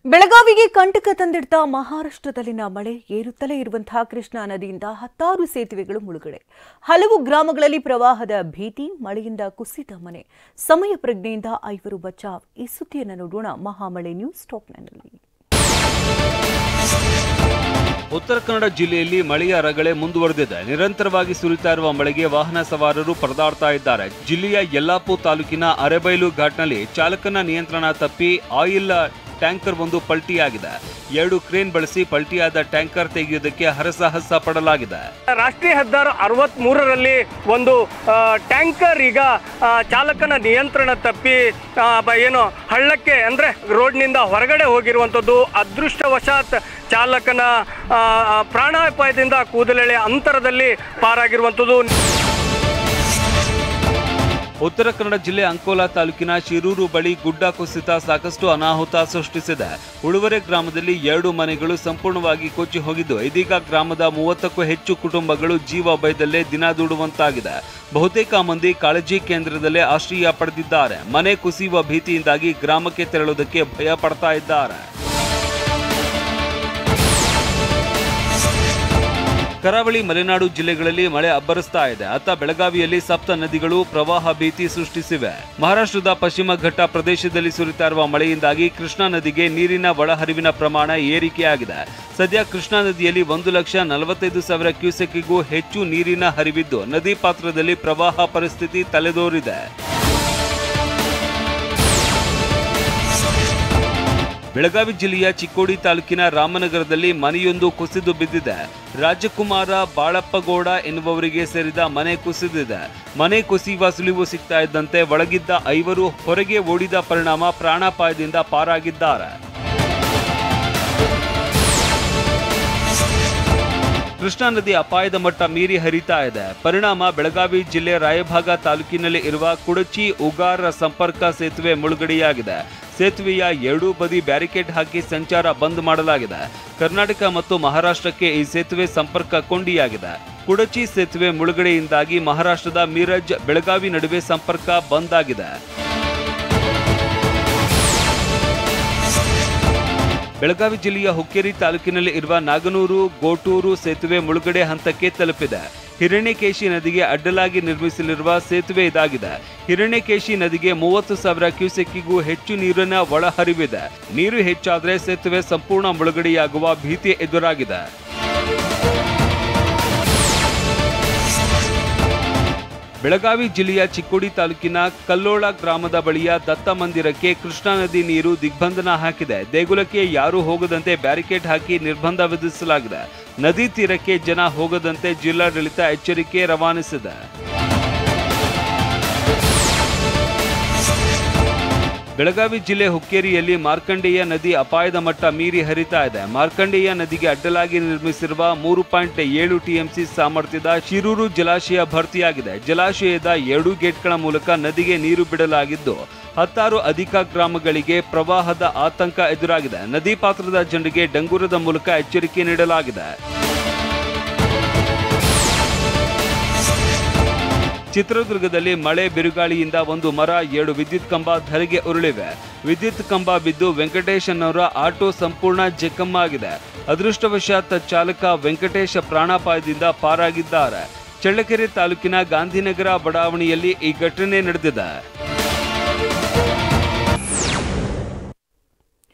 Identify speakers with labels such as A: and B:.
A: ಬೆಳಗಾವಿಗೆ ಕಂಟಕ ತಂದಿಡ್ತ ಮಹಾರಾಷ್ಟ್ರದಲ್ಲಿನ ಮಳೆ ಏರುತ್ತಲೇ ಇರುವಂತಹ ಕೃಷ್ಣಾ ನದಿಯಿಂದ ಹತ್ತಾರು ಸೇತುವೆಗಳು ಮುಳುಗಡೆ. ಹಲವು ಗ್ರಾಮಗಳಲ್ಲಿ ಪ್ರವಾಹದ ಭೀತಿ, ಮಳೆಯಿಂದ ಕುಸಿದ ಮನೆ. ಸಮಯ ಪ್ರಜ್ಞೆಯಿಂದ 5 ಬಚಾವ್. ಈ ಸುದ್ದಿಯನ್ನು ನೋಡೋಣ ಮಹಾಮಳೆ ನ್ಯೂಸ್ ಟಾಪ್ನಲ್ಲಿ.
B: ಉತ್ತರ ಕನ್ನಡ ಜಿಲ್ಲೆಯಲ್ಲಿ ಮಳೆಯ ರಗಳೆ ಮುಂದುವರೆದಿದೆ. ನಿರಂತರವಾಗಿ ಸುರಿತಾ ಇರುವ ಮಳೆಗೆ ವಾಹನ ಸವಾರರು ಪರದಾಡ್ತಾ ಇದ್ದಾರೆ. ಜಿಲ್ಲೆಯ ಯಲ್ಲಾಪುರ ತಾಲೂಕಿನ ಅರೆಬೈಲು ಘಾಟ್ನಲ್ಲಿ ಚಾಲಕನ ನಿಯಂತ್ರಣ ತಪ್ಪಿ ಆಯಿಲ್ ಟ್ಯಾಂಕರ್ ಒಂದು ಪಲ್ಟಿಯಾಗಿದೆ. 2 ಕ್ರೇನ್ ಬಳಸಿ ಪಲ್ಟಿಯಾದ ಟ್ಯಾಂಕರ್ ತೆಗೆಯುವುದಕ್ಕೆ ಹರಸಾಹಸ ಪಡಲಾಗಿದೆ.
C: ರಾಷ್ಟ್ರೀಯ ಹೆದ್ದಾರಿ 63ರಲ್ಲಿ ಒಂದು ಟ್ಯಾಂಕರ್ ಈಗ ಚಾಲಕನ ನಿಯಂತ್ರಣ ತಪ್ಪಿ ಹಳ್ಳಕ್ಕೆ ಅಂದ್ರೆ ರೋಡ್ನಿಂದ ಹೊರಗಡೆ ಹೋಗಿರುವಂಥದ್ದು. ಅದೃಷ್ಟವಶಾತ್ ಚಾಲಕನ ಪ್ರಾಣಾಪಾಯದಿಂದ ಕೂದಲೆಳೆ ಅಂತರದಲ್ಲಿ ಪಾರಾಗಿರುವಂಥದ್ದು.
B: ಉತ್ತರ ಕನ್ನಡ ಜಿಲ್ಲೆ ಅಂಕೋಲಾ ತಾಲೂಕಿನ ಶಿರೂರು ಬಳಿ ಗುಡ್ಡ ಕುಸಿತ ಸಾಕಷ್ಟು ಅನಾಹುತ ಸೃಷ್ಟಿಸಿದೆ. ಉಳುವರೆ ಗ್ರಾಮದಲ್ಲಿ 2 ಮನೆಗಳು ಸಂಪೂರ್ಣವಾಗಿ ಕೊಚ್ಚಿ ಹೋಗಿದ್ದು, ಇದೀಗ ಗ್ರಾಮದ 30ಕ್ಕೂ ಹೆಚ್ಚು ಕುಟುಂಬಗಳು ಜೀವ ಭಯದಲ್ಲೇ ದಿನ ದೂಡುವಂತಾಗಿದೆ. ಬಹುತೇಕ ಮಂದಿ ಕಾಳಜಿ ಕೇಂದ್ರದಲ್ಲೇ ಆಶ್ರಯ ಪಡೆದಿದ್ದಾರೆ. ಮನೆ ಕುಸಿಯುವ ಭೀತಿಯಿಂದಾಗಿ ಗ್ರಾಮಕ್ಕೆ ತೆರಳುವುದಕ್ಕೆ ಭಯ ಪಡ್ತಾ ಇದ್ದಾರೆ. ಕರಾವಳಿ ಮಲೆನಾಡು ಜಿಲ್ಲೆಗಳಲ್ಲಿ ಮಳೆ ಅಬ್ಬರಿಸ್ತಾ ಇದೆ. ಅತ್ತ ಬೆಳಗಾವಿಯಲ್ಲಿ ಸಪ್ತ ನದಿಗಳು ಪ್ರವಾಹ ಭೀತಿ ಸೃಷ್ಟಿಸಿವೆ. ಮಹಾರಾಷ್ಟ್ರದ ಪಶ್ಚಿಮ ಘಟ್ಟ ಪ್ರದೇಶದಲ್ಲಿ ಸುರಿತಾ ಇರುವ ಮಳೆಯಿಂದಾಗಿ ಕೃಷ್ಣಾ ನದಿಗೆ ನೀರಿನ ಒಳಹರಿವಿನ ಪ್ರಮಾಣ ಏರಿಕೆಯಾಗಿದೆ. ಸದ್ಯ ಕೃಷ್ಣಾ ನದಿಯಲ್ಲಿ 1,45,000 ಕ್ಯೂಸೆಕ್ಗೂ ಹೆಚ್ಚು ನೀರಿನ ಹರಿವಿದ್ದು, ನದಿ ಪಾತ್ರದಲ್ಲಿ ಪ್ರವಾಹ ಪರಿಸ್ಥಿತಿ ತಲೆದೋರಿದೆ. ಬೆಳಗಾವಿ ಜಿಲ್ಲೆಯ ಚಿಕ್ಕೋಡಿ ತಾಲೂಕಿನ ರಾಮನಗರದಲ್ಲಿ ಮನೆಯೊಂದು ಕುಸಿದು ಬಿದ್ದಿದೆ. ರಾಜಕುಮಾರ ಬಾಳಪ್ಪಗೌಡ ಎನ್ನುವವರಿಗೆ ಸೇರಿದ ಮನೆ ಕುಸಿದಿದೆ. ಮನೆ ಕುಸಿಯುವ ಸುಳಿವು ಸಿಗ್ತಾ ಇದ್ದಂತೆ ಒಳಗಿದ್ದ 5 ಹೊರಗೆ ಓಡಿದ ಪರಿಣಾಮ ಪ್ರಾಣಾಪಾಯದಿಂದ ಪಾರಾಗಿದ್ದಾರೆ. ಕೃಷ್ಣಾ ನದಿ ಅಪಾಯದ ಮಟ್ಟ ಮೀರಿ ಹರಿತಾ ಇದೆ. ಪರಿಣಾಮ ಬೆಳಗಾವಿ ಜಿಲ್ಲೆ ರಾಯಭಾಗ ತಾಲೂಕಿನಲ್ಲಿ ಇರುವ ಕುಡಚಿ ಉಗಾರ ಸಂಪರ್ಕ ಸೇತುವೆ ಮುಳುಗಡೆಯಾಗಿದೆ. ಸೇತುವೆಯ 2 ಬದಿ ಬ್ಯಾರಿಕೇಡ್ ಹಾಕಿ ಸಂಚಾರ ಬಂದ್ ಮಾಡಲಾಗಿದೆ. ಕರ್ನಾಟಕ ಮತ್ತು ಮಹಾರಾಷ್ಟ್ರಕ್ಕೆ ಈ ಸೇತುವೆ ಸಂಪರ್ಕ ಕೊಂಡಿಯಾಗಿದೆ. ಕುಡಚಿ ಸೇತುವೆ ಮುಳುಗಡೆಯಿಂದಾಗಿ ಮಹಾರಾಷ್ಟ್ರದ ಮೀರಜ್ ಬೆಳಗಾವಿ ನಡುವೆ ಸಂಪರ್ಕ ಬಂದ್ ಆಗಿದೆ. ಬೆಳಗಾವಿ ಜಿಲ್ಲೆಯ ಹುಕ್ಕೇರಿ ತಾಲೂಕಿನಲ್ಲಿ ಇರುವ ನಾಗನೂರು ಗೋಟೂರು ಸೇತುವೆ ಮುಳುಗಡೆ ಹಂತಕ್ಕೆ ತಲುಪಿದೆ. ಹಿರಣ್ಯಕೇಶಿ ನದಿಗೆ ಅಡ್ಡಲಾಗಿ ನಿರ್ಮಿಸಲಿರುವ ಸೇತುವೆ ಇದಾಗಿದೆ. ಹಿರಣ್ಯಕೇಶಿ ನದಿಗೆ 30,000 ಕ್ಯೂಸೆಕ್ಗೂ ಹೆಚ್ಚು ನೀರಿನ ಒಳಹರಿವಿದೆ. ನೀರು ಹೆಚ್ಚಾದರೆ ಸೇತುವೆ ಸಂಪೂರ್ಣ ಮುಳುಗಡೆಯಾಗುವ ಭೀತಿ ಎದುರಾಗಿದೆ. ಬೆಳಗಾವಿ ಜಿಲ್ಲೆಯ ಚಿಕ್ಕೋಡಿ ತಾಲೂಕಿನ ಕಲ್ಲೋಳ ಗ್ರಾಮದ ಬಳಿಯ ದತ್ತ ಮಂದಿರಕ್ಕೆ ಕೃಷ್ಣಾ ನದಿ ನೀರು ದಿಗ್ಬಂಧನ ಹಾಕಿದೆ. ದೇಗುಲಕ್ಕೆ ಯಾರೂ ಹೋಗದಂತೆ ಬ್ಯಾರಿಕೇಡ್ ಹಾಕಿ ನಿರ್ಬಂಧ ವಿಧಿಸಲಾಗಿದೆ. ನದಿ ತೀರಕ್ಕೆ ಜನ ಹೋಗದಂತೆ ಜಿಲ್ಲಾಡಳಿತ ಎಚ್ಚರಿಕೆ ರವಾನಿಸಿದೆ. ಬೆಳಗಾವಿ ಜಿಲ್ಲೆ ಹುಕ್ಕೇರಿಯಲ್ಲಿ ಮಾರ್ಕಂಡೇಯ ನದಿ ಅಪಾಯದ ಮಟ್ಟ ಮೀರಿ ಹರಿತಾ ಇದೆ. ಮಾರ್ಕಂಡೇಯ ನದಿಗೆ ಅಡ್ಡಲಾಗಿ ನಿರ್ಮಿಸಿರುವ 3.7 ಟಿಎಂಸಿ ಸಾಮರ್ಥ್ಯದ ಶಿರೂರು ಜಲಾಶಯ ಭರ್ತಿಯಾಗಿದೆ. ಜಲಾಶಯದ 2 ಗೇಟ್ಗಳ ಮೂಲಕ ನದಿಗೆ ನೀರು ಬಿಡಲಾಗಿದ್ದು, 10 ಅಧಿಕ ಗ್ರಾಮಗಳಿಗೆ ಪ್ರವಾಹದ ಆತಂಕ ಎದುರಾಗಿದೆ. ನದಿ ಪಾತ್ರದ ಜನರಿಗೆ ಡಂಗೂರದ ಮೂಲಕ ಎಚ್ಚರಿಕೆ ನೀಡಲಾಗಿದೆ. ಚಿತ್ರದುರ್ಗದಲ್ಲಿ ಮಳೆ ಬಿರುಗಾಳಿಯಿಂದ 1 ಮರ, 7 ವಿದ್ಯುತ್ ಕಂಬ ಧರೆಗೆ ಉರುಳಿವೆ. ವಿದ್ಯುತ್ ಕಂಬ ಬಿದ್ದು ವೆಂಕಟೇಶ್ ಅನ್ನೋರ ಆಟೋ ಸಂಪೂರ್ಣ ಜಖಂ ಆಗಿದೆ. ಅದೃಷ್ಟವಶಾತ್ ಚಾಲಕ ವೆಂಕಟೇಶ್ ಪ್ರಾಣಾಪಾಯದಿಂದ ಪಾರಾಗಿದ್ದಾರೆ. ಚಳ್ಳಕೆರೆ ತಾಲೂಕಿನ ಗಾಂಧಿನಗರ ಬಡಾವಣೆಯಲ್ಲಿ ಈ ಘಟನೆ ನಡೆದಿದೆ.